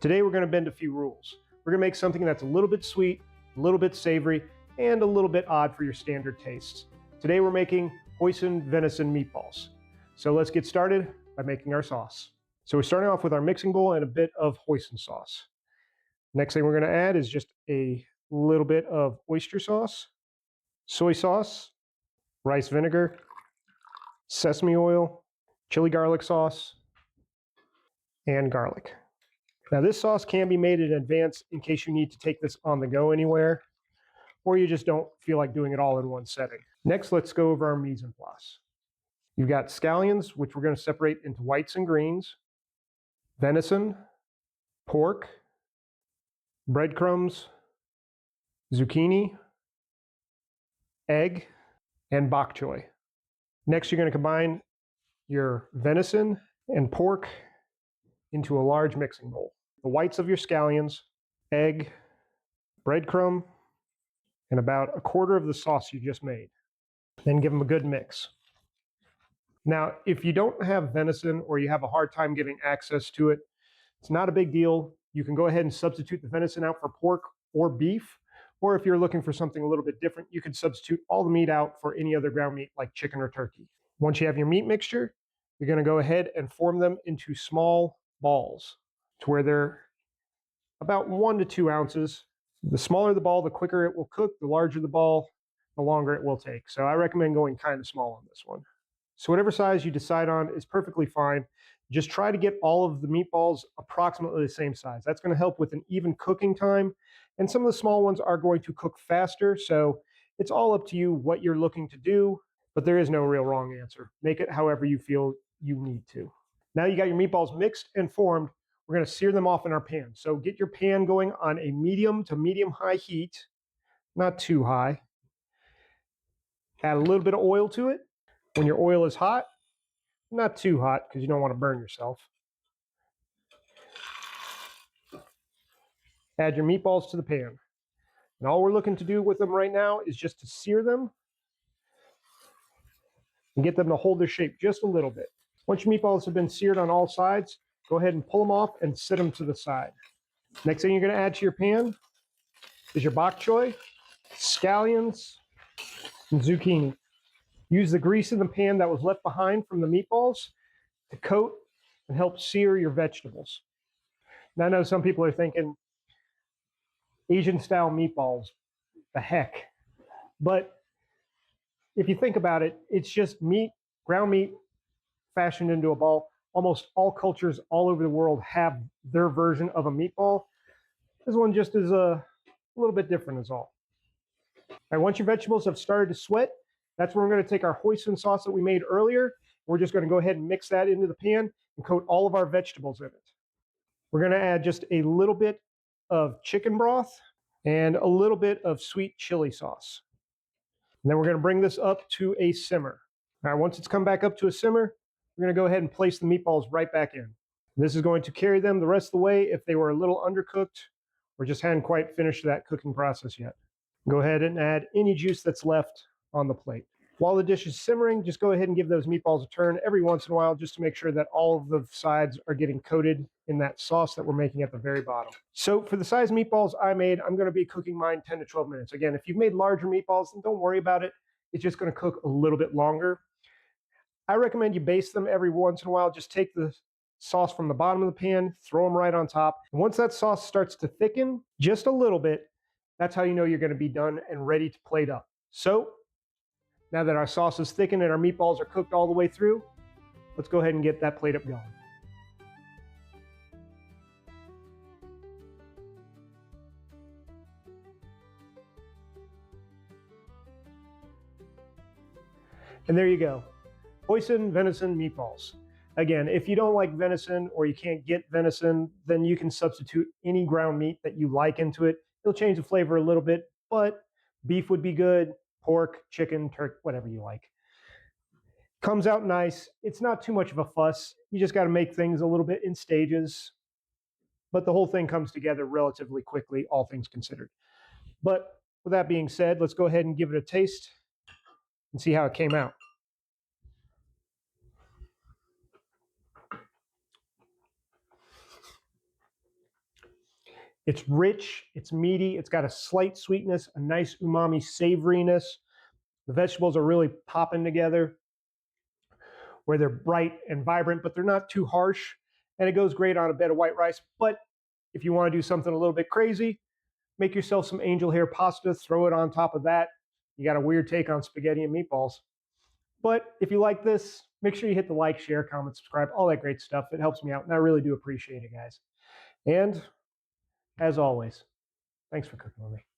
Today we're going to bend a few rules. We're going to make something that's a little bit sweet, a little bit savory, and a little bit odd for your standard tastes. Today we're making Hoisin Venison Meatballs. So let's get started by making our sauce. So we're starting off with our mixing bowl and a bit of hoisin sauce. Next thing we're going to add is just a little bit of oyster sauce, soy sauce, rice vinegar, sesame oil, chili garlic sauce, and garlic. Now this sauce can be made in advance in case you need to take this on the go anywhere, or you just don't feel like doing it all in one setting. Next, let's go over our mise en place. You've got scallions, which we're going to separate into whites and greens, venison, pork, breadcrumbs, zucchini, egg, and bok choy. Next, you're going to combine your venison and pork into a large mixing bowl. The whites of your scallions, egg, breadcrumb, and about a quarter of the sauce you just made. Then give them a good mix. Now, if you don't have venison or you have a hard time getting access to it, it's not a big deal. You can go ahead and substitute the venison out for pork or beef, or if you're looking for something a little bit different, you can substitute all the meat out for any other ground meat like chicken or turkey. Once you have your meat mixture, you're going to go ahead and form them into small balls to where they're about 1 to 2 ounces. The smaller the ball, the quicker it will cook. The larger the ball, the longer it will take. So I recommend going kind of small on this one. So whatever size you decide on is perfectly fine. Just try to get all of the meatballs approximately the same size. That's going to help with an even cooking time. And some of the small ones are going to cook faster. So it's all up to you what you're looking to do, but there is no real wrong answer. Make it however you feel you need to. Now you got your meatballs mixed and formed. We're going to sear them off in our pan. So get your pan going on a medium to medium-high heat, not too high. Add a little bit of oil to it. When your oil is hot, not too hot because you don't want to burn yourself. Add your meatballs to the pan. And all we're looking to do with them right now is just to sear them and get them to hold their shape just a little bit. Once your meatballs have been seared on all sides, go ahead and pull them off and set them to the side. Next thing you're going to add to your pan is your bok choy, scallions, and zucchini. Use the grease in the pan that was left behind from the meatballs to coat and help sear your vegetables. Now I know some people are thinking, Asian style meatballs, the heck. But if you think about it, it's just meat, ground meat, fashioned into a ball. Almost all cultures all over the world have their version of a meatball. This one just is a little bit different is all. All right, once your vegetables have started to sweat, that's where we're going to take our hoisin sauce that we made earlier. We're just going to go ahead and mix that into the pan and coat all of our vegetables in it. We're going to add just a little bit of chicken broth and a little bit of sweet chili sauce. And then we're going to bring this up to a simmer. All right, once it's come back up to a simmer, we're going to go ahead and place the meatballs right back in. This is going to carry them the rest of the way if they were a little undercooked or just hadn't quite finished that cooking process yet. Go ahead and add any juice that's left on the plate. While the dish is simmering, just go ahead and give those meatballs a turn every once in a while just to make sure that all of the sides are getting coated in that sauce that we're making at the very bottom. So for the size meatballs I made, I'm going to be cooking mine 10 to 12 minutes. Again, if you've made larger meatballs, then don't worry about it. It's just going to cook a little bit longer. I recommend you baste them every once in a while. Just take the sauce from the bottom of the pan, throw them right on top. And once that sauce starts to thicken just a little bit, that's how you know you're going to be done and ready to plate up. So now that our sauce is thickened and our meatballs are cooked all the way through, let's go ahead and get that plate up going. And there you go, Hoisin Venison Meatballs. Again, if you don't like venison or you can't get venison, then you can substitute any ground meat that you like into it. It'll change the flavor a little bit, but beef would be good, pork, chicken, turkey, whatever you like. Comes out nice. It's not too much of a fuss. You just got to make things a little bit in stages, but the whole thing comes together relatively quickly, all things considered. But with that being said, let's go ahead and give it a taste and see how it came out. It's rich, it's meaty, it's got a slight sweetness, a nice umami savoriness. The vegetables are really popping together where they're bright and vibrant, but they're not too harsh. And it goes great on a bed of white rice. But if you want to do something a little bit crazy, make yourself some angel hair pasta, throw it on top of that. You got a weird take on spaghetti and meatballs. But if you like this, make sure you hit the like, share, comment, subscribe, all that great stuff. It helps me out, and I really do appreciate it, guys. And as always, thanks for cooking with me.